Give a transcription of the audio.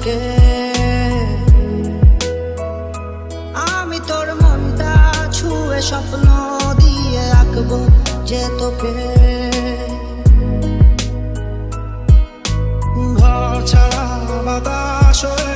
থেকে। আমি তোর মনটা ছুঁয়ে স্বপ্ন দিয়ে আঁকবো যে তোকে। ঘর ছাড়া বাতাস হয়ে